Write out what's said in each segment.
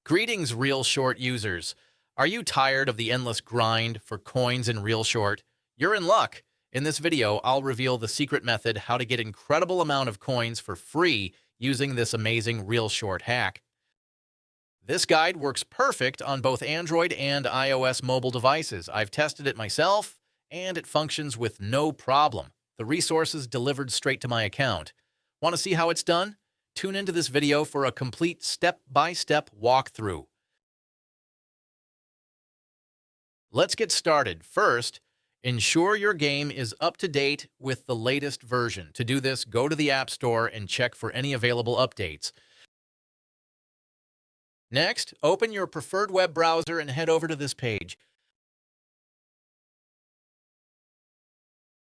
Greetings, ReelShort users. Are you tired of the endless grind for coins in ReelShort? You're in luck. In this video, I'll reveal the secret method how to get incredible amount of coins for free using this amazing ReelShort hack. This guide works perfect on both Android and iOS mobile devices. I've tested it myself, and it functions with no problem. The resources delivered straight to my account. Want to see how it's done? Tune into this video for a complete step-by-step walkthrough. Let's get started. First, ensure your game is up to date with the latest version. To do this, go to the App Store and check for any available updates. Next, open your preferred web browser and head over to this page.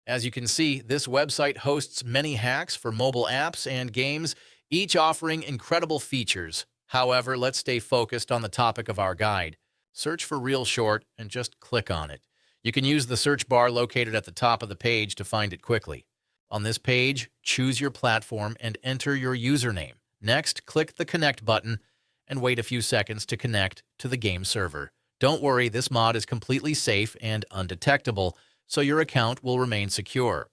As you can see, this website hosts many hacks for mobile apps and games, each offering incredible features. However, let's stay focused on the topic of our guide. Search for ReelShort and just click on it. You can use the search bar located at the top of the page to find it quickly. On this page, choose your platform and enter your username. Next, click the Connect button and wait a few seconds to connect to the game server. Don't worry, this mod is completely safe and undetectable, so your account will remain secure.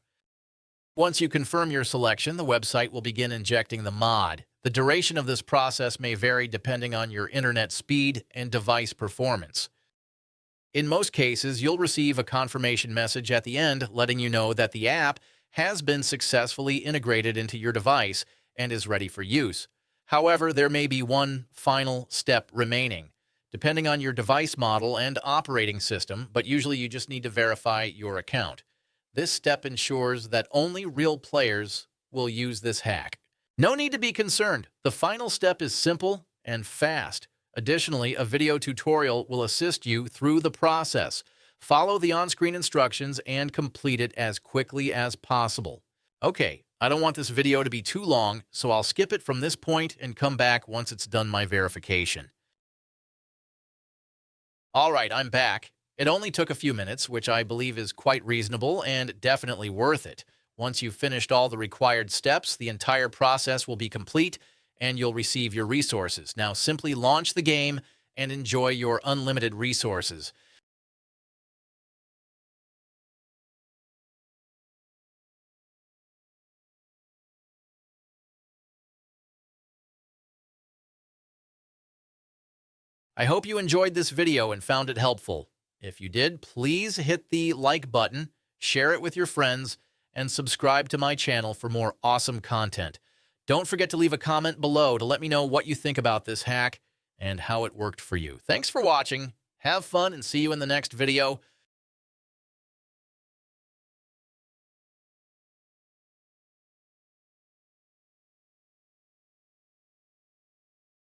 Once you confirm your selection, the website will begin injecting the mod. The duration of this process may vary depending on your internet speed and device performance. In most cases, you'll receive a confirmation message at the end letting you know that the app has been successfully integrated into your device and is ready for use. However, there may be one final step remaining, depending on your device model and operating system, but usually you just need to verify your account. This step ensures that only real players will use this hack. No need to be concerned. The final step is simple and fast. Additionally, a video tutorial will assist you through the process. Follow the on-screen instructions and complete it as quickly as possible. Okay, I don't want this video to be too long, so I'll skip it from this point and come back once it's done my verification. All right, I'm back. It only took a few minutes, which I believe is quite reasonable and definitely worth it. Once you've finished all the required steps, the entire process will be complete and you'll receive your resources. Now simply launch the game and enjoy your unlimited resources. I hope you enjoyed this video and found it helpful. If you did, please hit the like button, share it with your friends, and subscribe to my channel for more awesome content. Don't forget to leave a comment below to let me know what you think about this hack and how it worked for you. Thanks for watching. Have fun and see you in the next video.